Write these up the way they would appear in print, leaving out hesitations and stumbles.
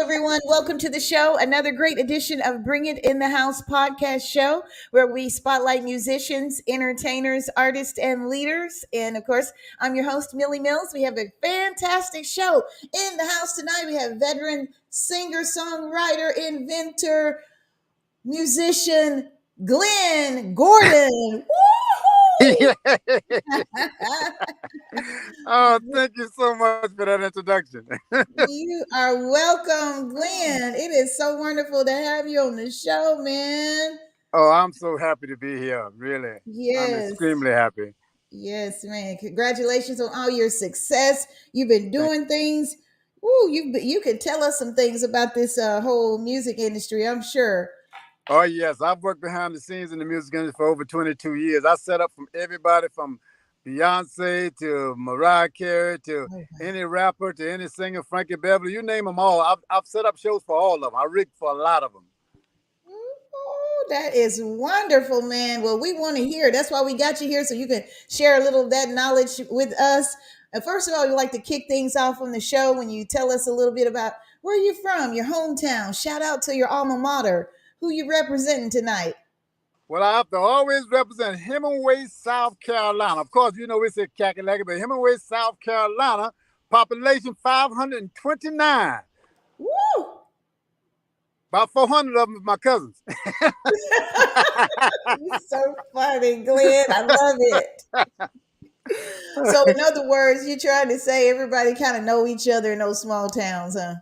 everyone. Welcome to the show. Another great edition of Bring It in the House podcast show where we spotlight musicians, entertainers, artists, and leaders. And of course, I'm your host, Millie Mills. We have a fantastic show in the house tonight. We have veteran singer, songwriter, inventor, musician, Glenn Gordon. Woohoo! Oh, thank you so much for that introduction. You are welcome, Glenn. It is so wonderful to have you on the show, man. Oh, I'm so happy to be here. Really, I'm Yes. extremely happy. Yes, man. Congratulations on all your success. You've been Thank- doing things. Woo, you could tell us some things about this whole music industry, I'm sure. Oh, yes, I've worked behind the scenes in the music industry for over 22 years. I set up from everybody from Beyonce to Mariah Carey to Oh, any rapper to any singer, Frankie Beverly, you name them all. I've set up shows for all of them. I rigged for a lot of them. oh, that is wonderful, man. Well, we want to hear. That's why we got you here so you can share a little of that knowledge with us. And first of all, we like to kick things off on the show when you tell us a little bit about where you're from, your hometown. Shout out to your alma mater. Who you representing tonight? Well, I have to always represent Hemingway, South Carolina. Of course, you know we say Kakalaki, but Hemingway, South Carolina, population 529. Woo! About 400 of them are my cousins. You're so funny, Glenn. I love it. So, in other words, you're trying to say everybody kind of know each other in those small towns, huh?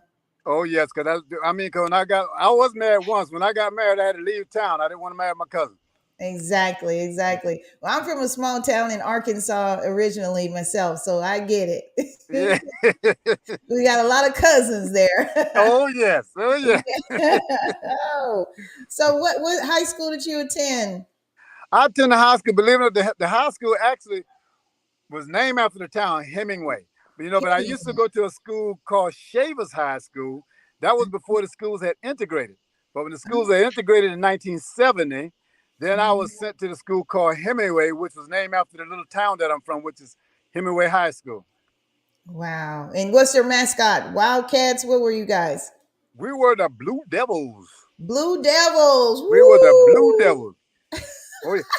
Oh yes, because cause when I was married once. When I got married, I had to leave town. I didn't want to marry my cousin. Exactly, exactly. Well, I'm from a small town in Arkansas originally myself, so I get it. Yeah. We got a lot of cousins there. Oh yes. Oh yes. Oh, so what high school did you attend? I attended high school. Believe it or not, the high school actually was named after the town Hemingway. But I used to go to a school called Shavers High School. That was before the schools had integrated. But when the schools had integrated in 1970, then I was sent to the school called Hemingway, which was named after the little town that I'm from, which is Hemingway High School. Wow. And what's your mascot? Wildcats? What were you guys? We were the Blue Devils. Blue Devils. We were the Blue Woo! Devils.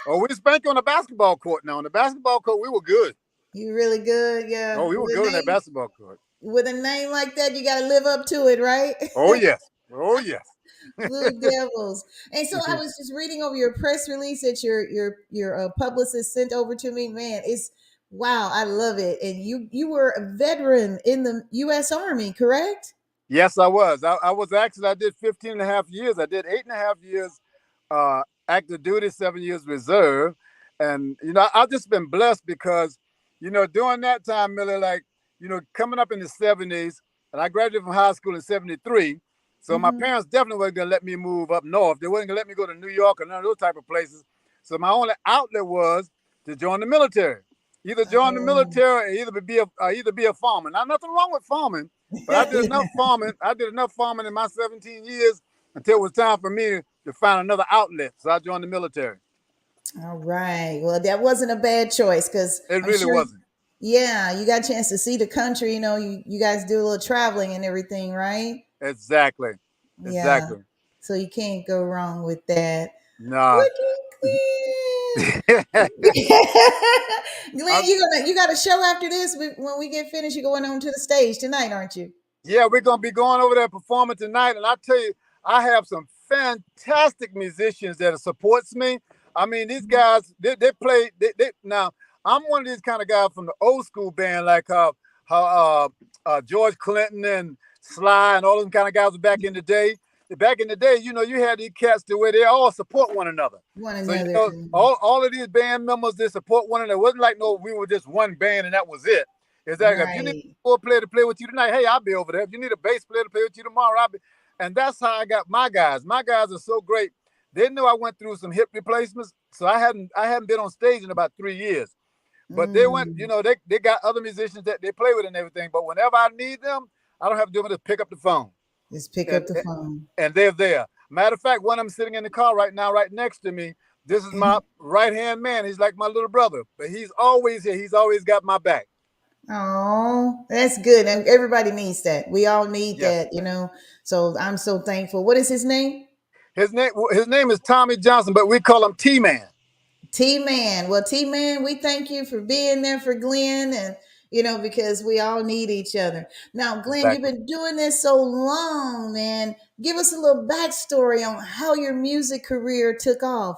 We spanked on the basketball court now. On the basketball court, we were good. You really good, yeah. Oh, we were good on that basketball court. With a name like that, you got to live up to it, right? Oh, yes. Oh, yes. Blue Devils. And so I was just reading over your press release that your publicist sent over to me. Man, it's wow, I love it. And you were a veteran in the U.S. Army, correct? Yes, I was. I did 15 and a half years. I did 8.5 years active duty, 7 years reserve. And, I've just been blessed because, during that time, Millie, coming up in the 70s, and I graduated from high school in 73. So my parents definitely weren't going to let me move up north. They weren't going to let me go to New York or none of those type of places. So my only outlet was to join the military. Either join the military or either be a farmer. Now, nothing wrong with farming, but I did enough farming. I did enough farming in my 17 years until it was time for me to find another outlet. So I joined the military. All right. Well, that wasn't a bad choice because It really wasn't. Yeah, you got a chance to see the country. You guys do a little traveling and everything, right? Exactly. Yeah. So you can't go wrong with that. No. Look at Glenn. Glenn, you got a show after this. When we get finished, you're going on to the stage tonight, aren't you? Yeah, we're gonna be going over there performing tonight, and I tell you, I have some fantastic musicians that supports me. I mean, these guys, they play. Now, I'm one of these kind of guys from the old school band, like how George Clinton and Sly and all them kind of guys were back in the day. Back in the day, you had these cats to where they all support one another. So, all of these band members, they support one another. It wasn't like, no, we were just one band and that was it. It's like, if you need a player to play with you tonight, hey, I'll be over there. If you need a bass player to play with you tomorrow, I'll be. And that's how I got my guys. My guys are so great. They knew I went through some hip replacements, so I hadn't been on stage in about 3 years. But they went, they got other musicians that they play with and everything. But whenever I need them, I don't have to do anything to pick up the phone. Just pick up the phone. And they're there. Matter of fact, one of them sitting in the car right now, right next to me. This is my right-hand man. He's like my little brother, but he's always here. He's always got my back. Oh, that's good. And everybody needs that. We all need that, So I'm so thankful. What is his name? His name is Tommy Johnson, but we call him T-Man. T-Man. Well, T-Man, we thank you for being there for Glenn, and because we all need each other. Now, Glenn, you've Exactly. been doing this so long, man. Give us a little backstory on how your music career took off.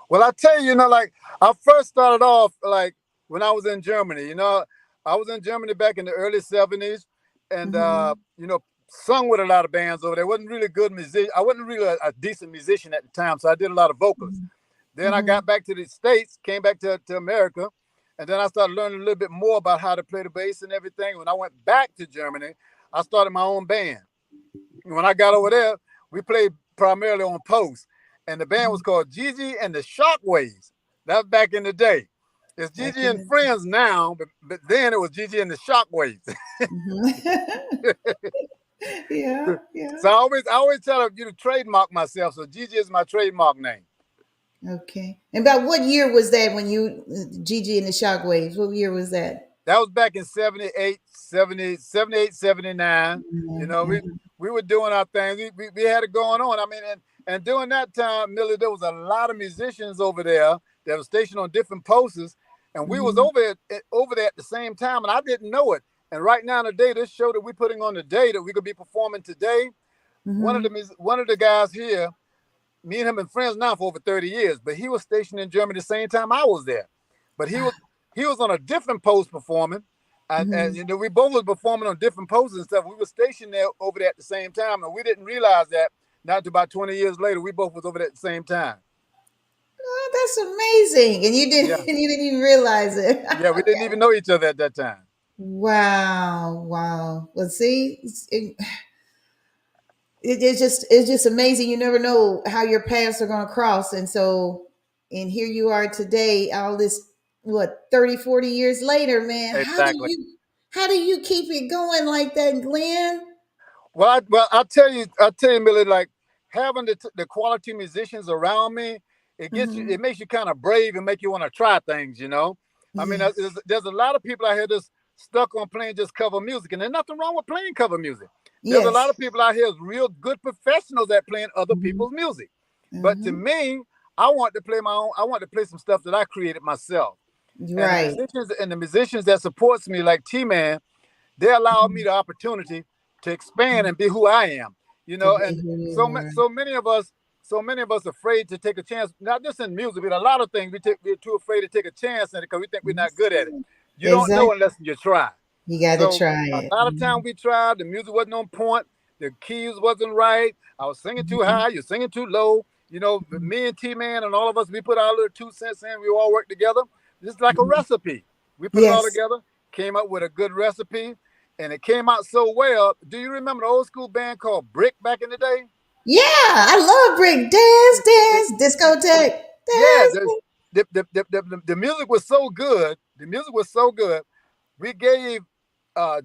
Well, I tell you, like I first started off like when I was in Germany. I was in Germany back in the early '70s, and Mm-hmm. sung with a lot of bands over there. wasn't really good musician. I wasn't really a decent musician at the time, so I did a lot of vocals. Then I Mm-hmm. got back to the States, came back to America, and then I started learning a little bit more about how to play the bass and everything. When I went back to Germany, I started my own band. When I got over there, we played primarily on post, and the band was called Gigi and the Shockwaves. That was back in the day. It's Back Gigi in and the Friends now, but then it was Gigi and the Shockwaves. Mhm. Yeah, yeah. So I always try to trademark myself. So Gigi is my trademark name. Okay. And about what year was that when you Gigi and the Shockwaves? What year was that? That was back in 78, 70, 78, 79. You know, we Mm-hmm. we were doing our things. We had it going on. I mean, and during that time, Millie, there was a lot of musicians over there that were stationed on different posts, and we was Mm-hmm. over there at the same time, and I didn't know it. And right now today, this show that we're putting on today that we could be performing today, Mm-hmm. one of the guys here, me and him been friends now for over 30 years, but he was stationed in Germany the same time I was there. But he was on a different post performing. And Mm-hmm. we both was performing on different posts and stuff. We were stationed there over there at the same time, and we didn't realize that. Not to about 20 years later, we both was over there at the same time. Oh, that's amazing. And you didn't Yeah, and you didn't even realize it. yeah, we didn't even know each other at that time. Wow. Wow. Well, see, it's just amazing. You never know how your paths are going to cross. And here you are today, all this, what, 30, 40 years later, man. Exactly. How do you keep it going like that, Glenn? I'll tell you, Millie, like having the quality musicians around me, Hmm. it makes you kind of brave and make you want to try things. I mean, Yes. there's a lot of people out here that's stuck on playing just cover music, and there's nothing wrong with playing cover music. There's a Yes. lot of people out here that's real good professionals at playing other Hmm. people's music. But to Hmm. me, I want to play my own. I want to play some stuff that I created myself. And the Right. musicians and the musicians that supports me, like T-Man, they allow me the opportunity to expand and be who I am. To be And who so you are. so many of us afraid to take a chance, not just in music, but a lot of things we're too afraid to take a chance in it because we think we're not good at it. You don't know Exactly. unless you try. You got to So try a it. lot of time we tried, the music wasn't on point, the keys wasn't right. I was singing too Mhm. high, you're singing too low. Me and T-Man and all of us, we put our little 2 cents in, we all work together. It's like a Mhm. recipe. We put it all Yes. together, came up with a good recipe, and it came out so well. Do you remember the old school band called Brick back in the day? Yeah, I love break dance, discotheque, Yeah, dance. the music was so good. The music was so good. We gave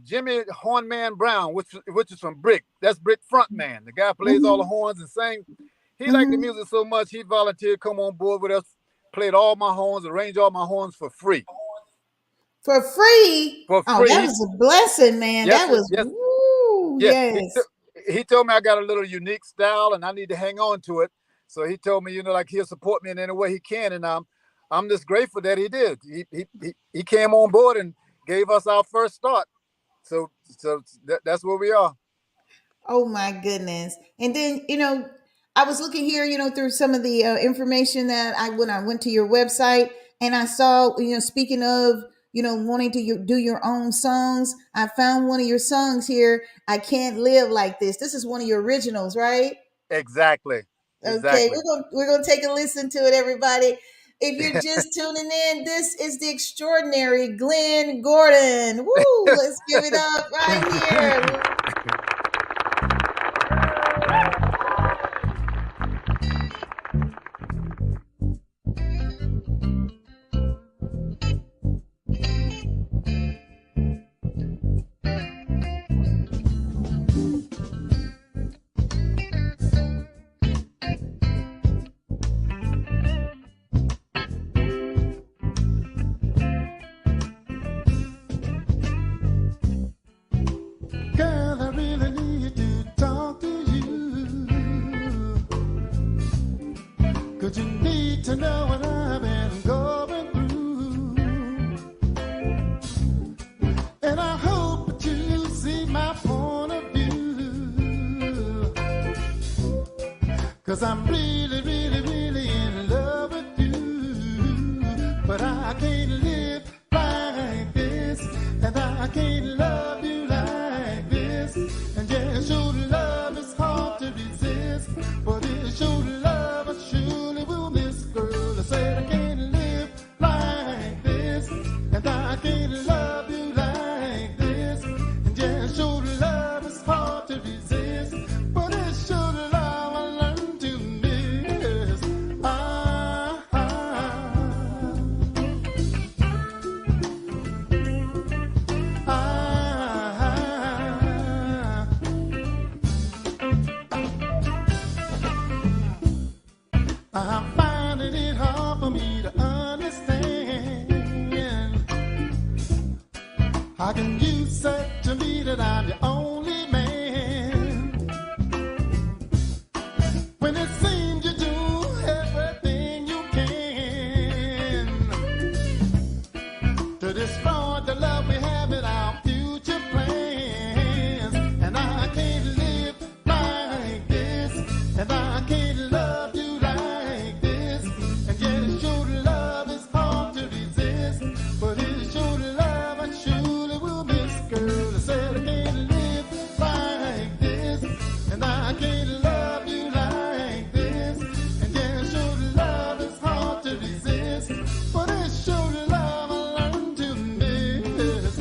Jimmy Hornman Brown, which is from Brick. That's Brick frontman. The guy plays all the Hmm. horns and sings. He liked the Hmm. music so much he volunteered to come on board with us, played all my horns, arranged all my horns for free. For free. For Oh, that free. was a blessing, man. Yes, That was yes, woo, yeah. yes. He told me I got a little unique style and I need to hang on to it. So he told me, like he'll support me in any way he can, and I'm just grateful that he did. He came on board and gave us our first start. So that's where we are. Oh my goodness. And then, I was looking here, through some of the information that when I went to your website, and I saw, speaking of, wanting to do your own songs, I found one of your songs here. I Can't Live Like This. This is one of your originals, right? Exactly, Okay, exactly. we're gonna take a listen to it, everybody. If you're just tuning in, this is the extraordinary Glenn Gordon. Woo! Let's give it up right here. Girl, I really You know what I've been going through, and I hope that you see my point of view. 'Cause I'm really, really, really in love with you, but I can't live like this, and I can't love you like this. And yes, your love is hard to resist, but it's your love I surely will miss, girl. I said I can't live like this, and I can't love you like this. And yes, your love is hard to resist, but it's your love I learned to miss. I'm finding it hard for me to understand. How can you say to me that I'm the only man, when it seems you do everything you can to destroy the love we have in our future plans? And I can't live like this, and I can't love you like this. And yes, your love is hard to resist, but it's your love I surely will miss, girl. I said I can't live like this, and I can't love you like this. And yes, your love is hard to resist, but it's your love I learned to miss.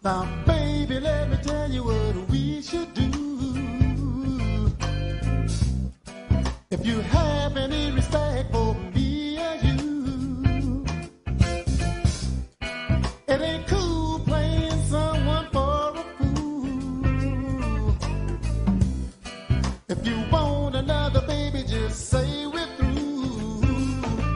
Now, baby, let me tell you what we should do. If you have any respect for me or you, it ain't cool playing someone for a fool. If you want another baby, just say we're through.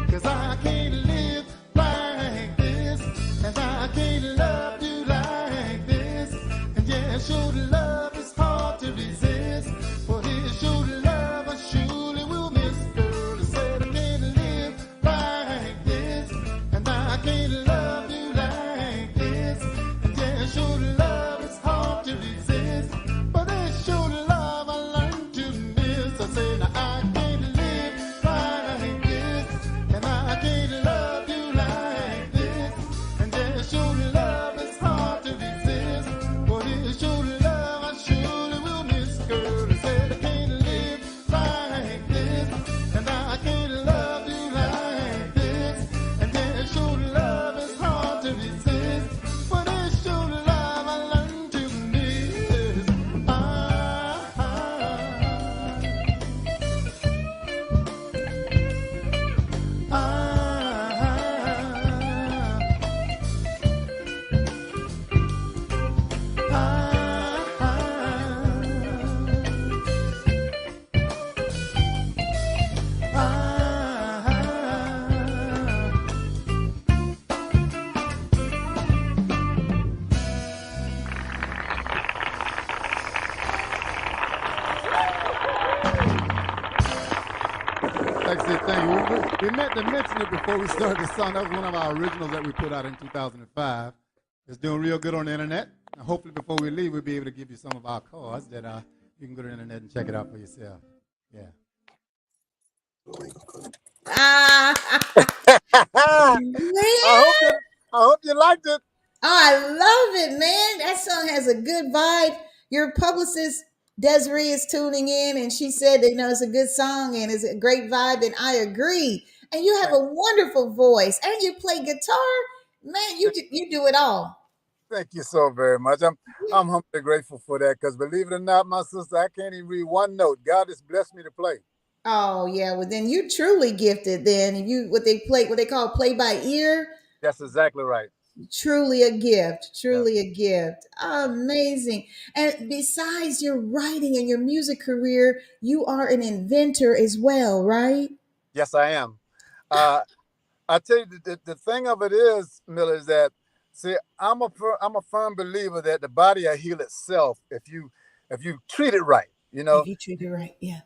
'Cause I can't live like this, and I can't love you like this. And yes, your love is hard to resist, but it's your love I surely will miss, girl. I said I can't live like this, and I can't love you like this. And yes, your love is hard to resist, but it's your love I learned to miss. I said I can't live like this, and I can't love you like this. And yes, your love is hard to resist, but it's your love I surely will miss, girl. I said I can't live like this, and I can't love you like this. And yes, your love is hard to resist, but it's your love I learned to miss. Like I said, thank you. We meant to mention it before we started the song. That was one of our originals that we put out in 2005. It's doing real good on the internet. And hopefully before we leave, we'll be able to give you some of our cards that you can go to the internet and check it out for yourself. Yeah. Ah, I hope I hope you liked it. Oh, I love it, man. That song has a good vibe. Your publicist Desiree is tuning in, and she said that it's a good song and it's a great vibe, and I agree. And you have Thank, a wonderful voice, and you play guitar, man. You do it all. thank you so very much. I'm humbly grateful for that because believe it or not, my sister, I can't even read one note. God has blessed me to play. Oh yeah, well then you truly gifted. Then you what they call play by ear. That's exactly right. Truly a gift. Yeah. Truly a gift. Amazing. And besides your writing and your music career, you are an inventor as well, right? Yes, I am. Uh, I tell you, the thing of it is, Miller, is that see, I'm a firm believer that the body will heal itself if you treat it right. You If know, you treat it right, yeah.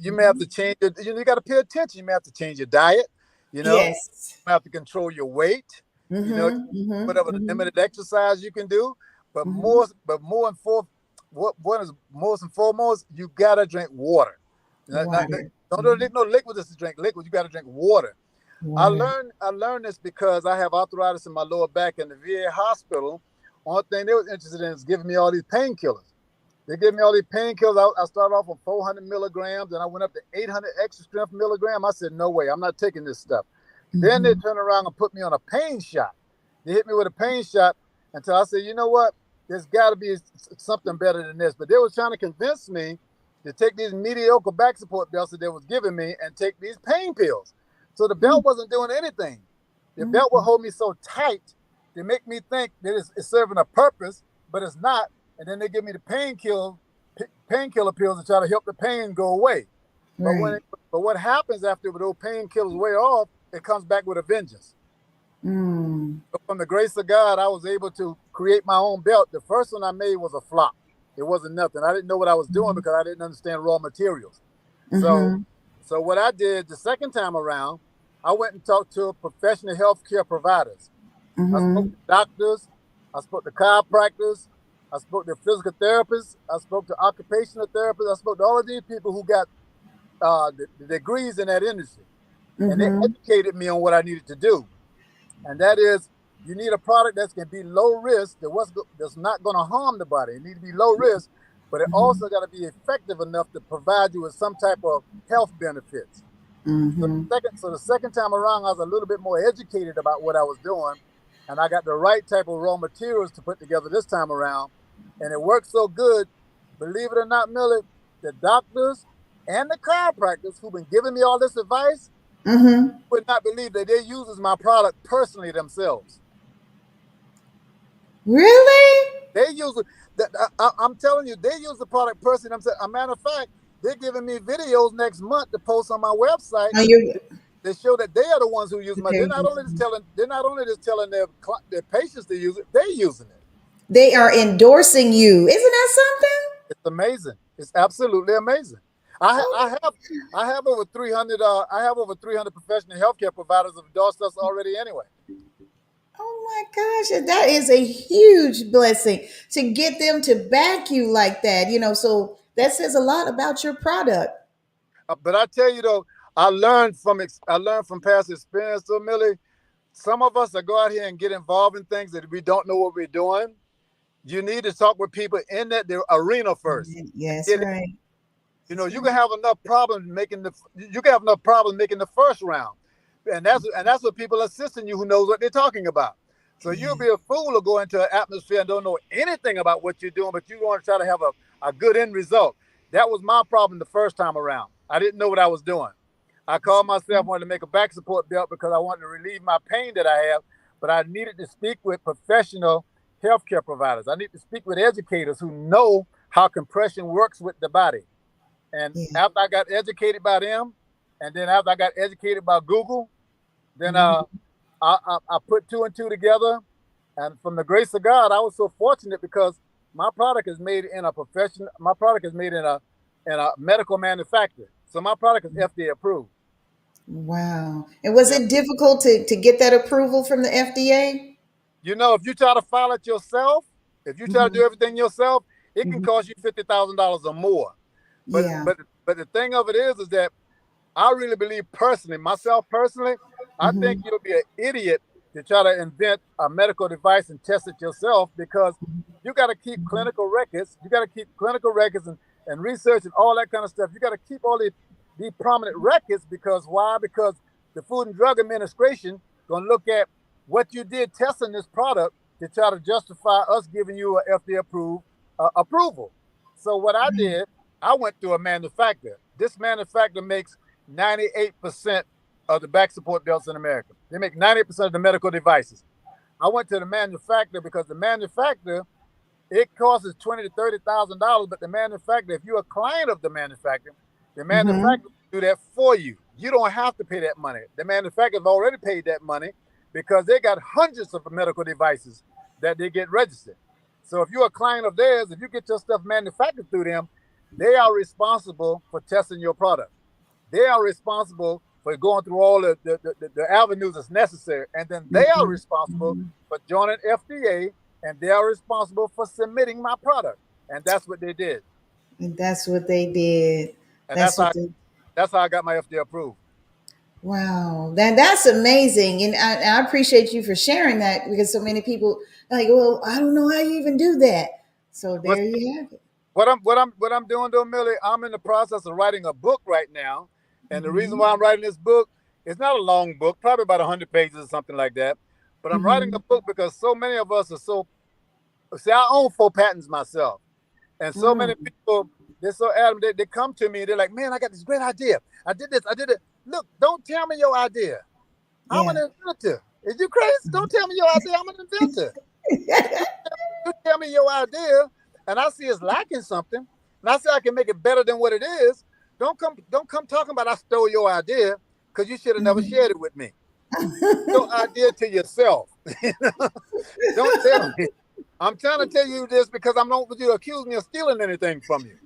you may have to change your, you got to pay attention. You may have to change your diet. You know, you Yes. have to control your weight. You know, Mm-hmm. Mm-hmm. whatever the Mm-hmm. limited exercise you can do. Mm-hmm. But more and for what is most and foremost, you gotta drink water. Water. Don't Mhm. drink no liquid just to drink liquid. You gotta drink water. Water. I learned this because I have arthritis in my lower back in the VA hospital. Only thing they was interested in is giving me all these painkillers. They gave me all these painkillers. I started off with 400 milligrams and I went up to 800 extra strength milligram. I said, no way, I'm not taking this stuff. Then they Mm-hmm. turned around and put me on a pain shot. They hit me with a pain shot until I said, you know what? There's got to be something better than this. But they were trying to convince me to take these mediocre back support belts that they was giving me and take these pain pills. So the belt wasn't doing anything. The belt would Mm-hmm. hold me so tight to make me think that it's serving a purpose, but it's not. And then they give me the painkiller pills to try to help the pain go away. But Right. but what happens after those painkillers wear off, it comes back with a vengeance. Mm. But from the grace of God, I was able to create my own belt. The first one I made was a flop. It wasn't nothing. I didn't know what I was doing because I didn't understand raw materials. So, Mm-hmm. so what I did the second time around, I went and talked to professional healthcare providers. I spoke Mm-hmm. to doctors, I spoke to chiropractors, I spoke to physical therapists, I spoke to occupational therapists, I spoke to all of these people who got the degrees in that industry, and they Mm-hmm. educated me on what I needed to do. And that is, you need a product that's going to be low risk, that's not going to harm the body. It needs to be low risk, but it Mm-hmm. also got to be effective enough to provide you with some type of health benefits. Mm-hmm. So the second time around, I was a little bit more educated about what I was doing, and I got the right type of raw materials to put together this time around, and it worked so good. Believe it or not, Millie, the doctors and the chiropractors who've been giving me all this advice Mm-hmm. would not believe that they uses my product personally themselves. Really? They use it. I'm telling you, they use the product personally themselves. A matter of fact, they're giving me videos next month to post on my website. Oh, you're They show that they are the ones who use my. okay. They're not only just telling their patients to use it. They're using it. They are endorsing you. Isn't that something? It's amazing. It's absolutely amazing. I Oh, I have I have over 300 I have over 300 professional healthcare providers have endorsed us already anyway. oh my gosh. That is a huge blessing to get them to back you like that. So that says a lot about your product. But I tell you though, I learned from past experience, though, Millie. Some of us that go out here and get involved in things that we don't know what we're doing. You need to talk with people in that the arena first. Yes, Get it. right. You can have enough problems making the first round, and that's what people assisting you who knows what they're talking about. So Yeah. you'll be a fool to go into an atmosphere and don't know anything about what you're doing, but you want to try to have a good end result. That was my problem the first time around. I didn't know what I was doing. I called myself wanted to make a back support belt because I wanted to relieve my pain that I have, but I needed to speak with professional healthcare providers. I need to speak with educators who know how compression works with the body. And Yeah. after I got educated by them, and then after I got educated by Google, then Mhm. I put two and two together. And from the grace of God, I was so fortunate because my product is made in a profession. My product is made in a medical manufacturer. So my product is FDA approved. Wow. And was Yeah. it difficult to get that approval from the FDA? You know, if you try to file it yourself, if you try to do Hmm. everything yourself, it can Hmm. cost you $50,000 or more. But Yeah. but but the thing of it is that I really believe personally, myself personally, I think Hmm. you'll be an idiot to try to invent a medical device and test it yourself, because you got to keep clinical records. You got to keep clinical records and research and all that kind of stuff. You got to keep all these prominent records, because why? Because the Food and Drug Administration going to look at what you did testing this product to try to justify us giving you a FDA approved approval. So what I did, I went to a manufacturer. This manufacturer makes 98% of the back support belts in America. They make 90% of the medical devices. I went to the manufacturer because the manufacturer, it costs $20,000 to $30,000, but the manufacturer, if you're a client of the manufacturer will do that for you. You don't have to pay that money. The manufacturer have already paid that money because they got hundreds of medical devices that they get registered. So if you're a client of theirs, if you get your stuff manufactured through them, they are responsible for testing your product. They are responsible for going through all the avenues that's necessary. And then they are responsible for joining FDA, and they are responsible for submitting my product. And that's what they did. And that's what they did. And that's how I got my FDA approved. Wow, that's amazing, and I appreciate you for sharing that, because so many people are like, well, I don't know how you even do that. So there you have it. What I'm doing though, Millie, I'm in the process of writing a book right now, and the reason why I'm writing this book, it's not a long book, probably about 100 pages or something like that. But I'm writing a book because so many of us are I own 4 patents myself, and so many people, they're so adamant. They come to me, they're like, man, I got this great idea. I did this, I did it. Look, don't tell me your idea. I'm an inventor. Is you crazy? Don't tell me your idea. I'm an inventor. You tell me your idea, and I see it's lacking something, and I say I can make it better than what it is. Don't come talking about I stole your idea, because you should have never shared it with me. Your idea to yourself. Don't tell me. I'm trying to tell you this because I don't want you to accuse me of stealing anything from you.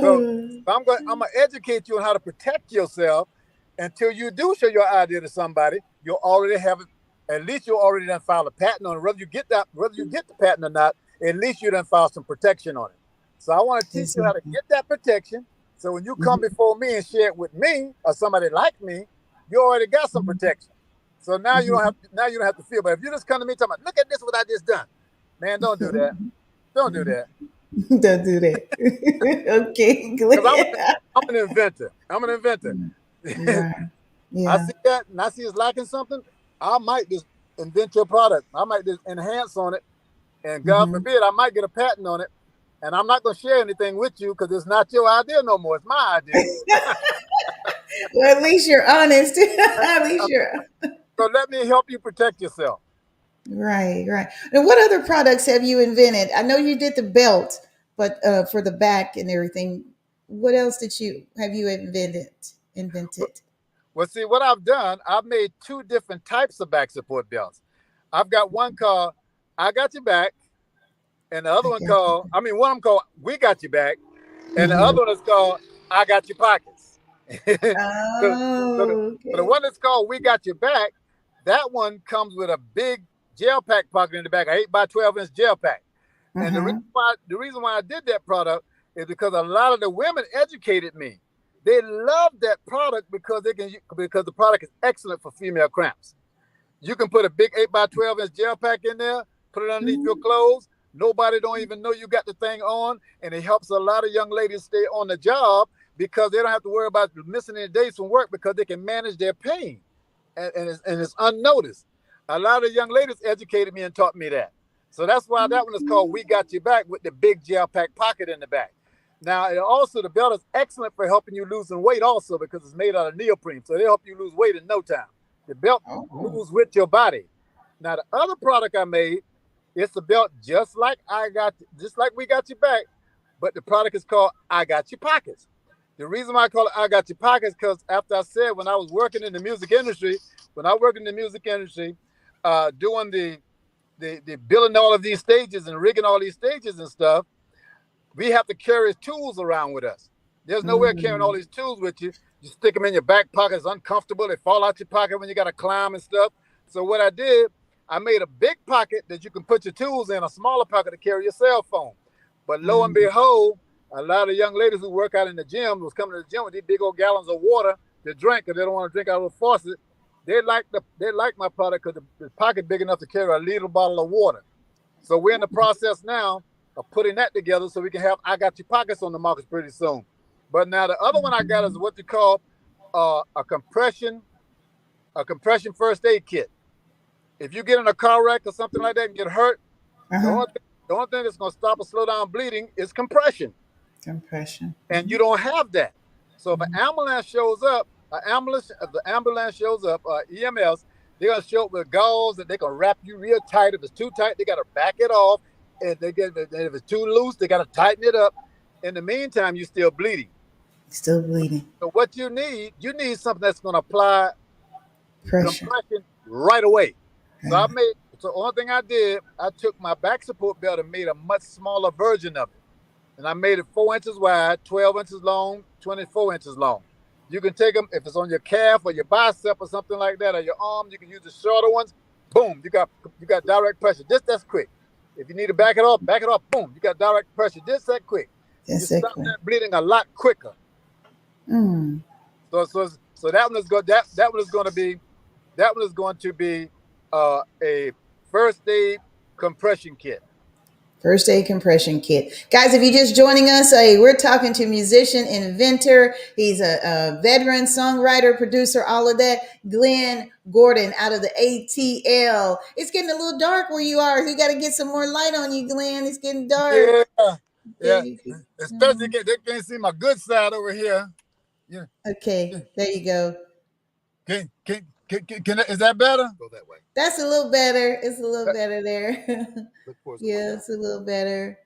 So I'm gonna educate you on how to protect yourself. Until you do show your idea to somebody, you'll already have it. At least you already done filed a patent on it. Whether you get the patent or not, at least you done filed some protection on it. So I want to teach you how to get that protection. So when you come before me and share it with me or somebody like me, you already got some protection. So now you don't have to feel. But if you just come to me talking about, look at this, what I just done, man, don't do that. Don't do that. Don't do that. Okay, I'm an inventor. I'm an inventor. Yeah. I see that, and I see it's lacking something. I might just invent your product. I might just enhance on it, and God forbid, I might get a patent on it. And I'm not going to share anything with you because it's not your idea no more. It's my idea. Well, at least you're honest. At least you're. So let me help you protect yourself. Right. And what other products have you invented? I know you did the belt, but for the back and everything, what else have you invented? Well, see, what I've done, I've made 2 different types of back support belts. I've got one called I Got Your Back, and the other one called, one of them called We Got Your Back, and the other one is called I Got Your Pockets. So the one that's called We Got Your Back, that one comes with a big gel pack pocket in the back, an 8x12-inch gel pack. And the reason why I did that product is because a lot of the women educated me. They love that product because the product is excellent for female cramps. You can put a big 8x12-inch gel pack in there, put it underneath your clothes. Nobody don't even know you got the thing on, and it helps a lot of young ladies stay on the job because they don't have to worry about missing any days from work because they can manage their pain, and it's unnoticed. A lot of young ladies educated me and taught me that. So that's why that one is called We Got Your Back, with the big gel pack pocket in the back. Now, the belt is excellent for helping you losing weight also because it's made out of neoprene. So they help you lose weight in no time. The belt moves with your body. Now, the other product I made, it's a belt just like We Got Your Back, but the product is called I Got Your Pockets. The reason why I call it I Got Your Pockets, because after I said when I was working in the music industry, doing the building all of these stages and rigging all these stages and stuff, we have to carry tools around with us. There's no way of carrying all these tools with you. You stick them in your back pocket. It's uncomfortable. They fall out your pocket when you got to climb and stuff. So what I did, I made a big pocket that you can put your tools in, a smaller pocket to carry your cell phone. But lo and behold, a lot of young ladies who work out in the gym was coming to the gym with these big old gallons of water to drink because they don't want to drink out of a faucet. they like my product because the pocket big enough to carry a liter bottle of water. So we're in the process now of putting that together so we can have I Got Your Pockets on the market pretty soon. But now the other one I got is what you call a compression first aid kit. If you get in a car wreck or something like that and get hurt, Uh-huh. the only thing that's going to stop or slow down bleeding is compression. Compression. And you don't have that. So if an ambulance shows up, if the ambulance shows up, EMS, they're going to show up with gauze that they can wrap you real tight. If it's too tight, they got to back it off. And if it's too loose, they got to tighten it up. In the meantime, you're still bleeding. Still bleeding. So what you need something that's going to apply Pressure. compression right away. So the only thing I did, I took my back support belt and made a much smaller version of it. And I made it 4 inches wide, 12 inches long, 24 inches long. You can take them, if it's on your calf or your bicep or something like that, or your arm, you can use the shorter ones. Boom, you got direct pressure. Just that's quick. If you need to back it off, boom, you got direct pressure. Just that quick. You stop that bleeding a lot quicker. Mm. So that one is going to be a first aid compression kit. First aid compression kit. Guys, if you're just joining us, we're talking to musician, inventor. He's a veteran, songwriter, producer, all of that. Glenn Gordon out of the ATL. It's getting a little dark where you are. We got to get some more light on you, Glenn. It's getting dark. Yeah. Especially they can't see my good side over here. Yeah. Okay, there you go. Can is that better? Go that way. That's a little better. It's a little better there. Yeah, it's a little better.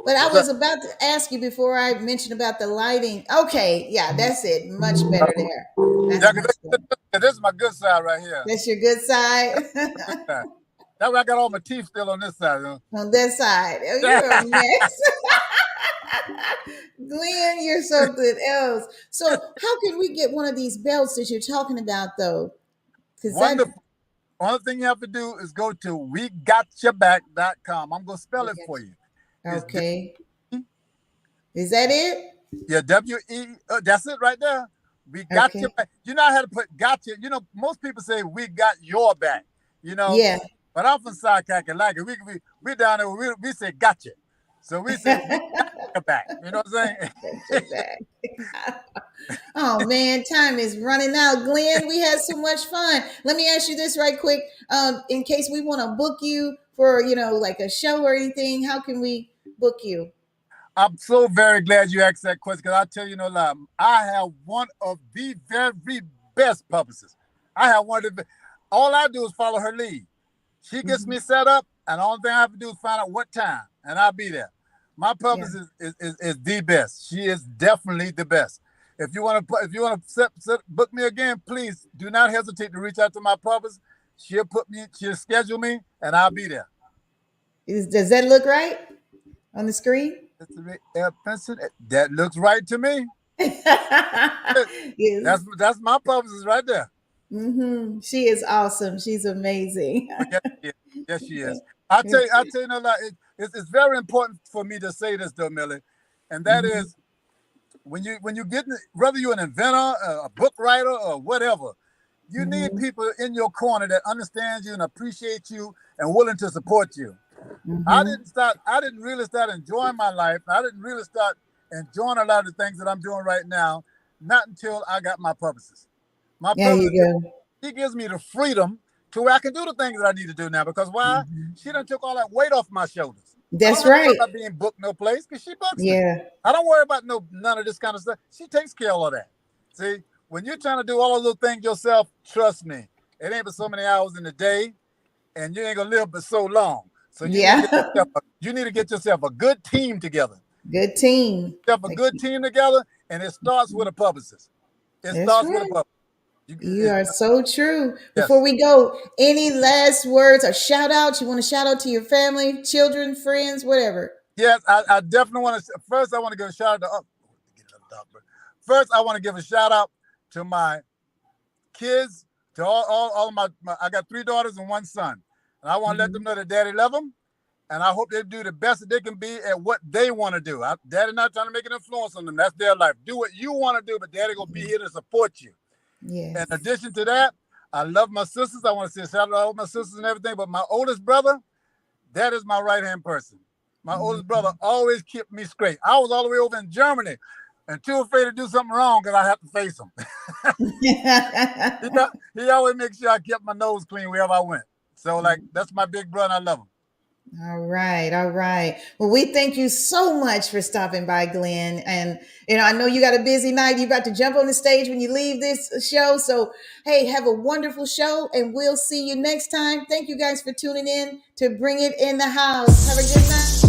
But I was about to ask you before I mentioned about the lighting. Okay, yeah, that's it. Much better there. This is my good side right here. That's your good side. That way I got all my teeth still on this side. On that side. Oh, you're a mess. Glenn, you're something else. So how can we get one of these belts that you're talking about, though? Wonderful. Only thing you have to do is go to wegotyourback.com. I'm going to spell it for you. Okay. Is that it? Yeah, W-E. That's it right there. We got your back. You know how to put gotcha. You know, most people say we got your back. You know? Yeah. But I'm from South Carolina. We down there, we say gotcha. So we say we got your back. You know what I'm saying? Oh man, time is running out. Glenn, we had so much fun. Let me ask you this right quick. In case we want to book you for, like a show or anything, how can we book you? I'm so very glad you asked that question because I'll tell you no lie. I have one of the very best publicists. I have one of the all I do is follow her lead. She gets me set up, and the only thing I have to do is find out what time, and I'll be there. My publicist is the best. She is definitely the best. If you want to book me again, please do not hesitate to reach out to my publicist. She'll schedule me, and I'll be there. Does that look right on the screen? That looks right to me. Yes. That's my publicist right there. Mm-hmm. She is awesome. She's amazing. Yes, she is. I'll tell you no lie. It's very important for me to say this though, Millie, and that is when you get whether you're an inventor, a book writer, or whatever, you need people in your corner that understand you and appreciate you and willing to support you. I didn't really start enjoying my life. I didn't really start enjoying a lot of the things that I'm doing right now, not until I got my publicist. My publicist, he gives me the freedom to where I can do the things that I need to do now. Because why? She done took all that weight off my shoulders. That's I don't right. worry about being booked no place because she books me. I don't worry about none of this kind of stuff. She takes care of all of that. See, when you're trying to do all of those things yourself, trust me, it ain't but so many hours in the day, and you ain't gonna live but so long. So you need to get yourself a good team together. Good team. A good team together, and it starts with a publicist. It starts with a publicist. You are so true. Before we go, any last words or shout outs? You want to shout out to your family, children, friends, whatever? Yes, I definitely want to. First, I want to give a shout out First, I want to give a shout out to my kids, to all of my I got 3 daughters and 1 son. And I want to let them know that Daddy love them. And I hope they do the best that they can be at what they want to do. Daddy not trying to make an influence on them. That's their life. Do what you want to do, but Daddy going to be here to support you. Yes. In addition to that, I love my sisters. I want to say shout out to all my sisters and everything. But my oldest brother, that is my right-hand person. My oldest brother always kept me straight. I was all the way over in Germany and too afraid to do something wrong because I have to face him. He always makes sure I kept my nose clean wherever I went. So, like, that's my big brother. I love him. All right, all right. Well, we thank you so much for stopping by, Glenn. And I know you got a busy night. You got to jump on the stage when you leave this show. So, hey, have a wonderful show, and we'll see you next time. Thank you guys for tuning in to Bring It in the House. Have a good night.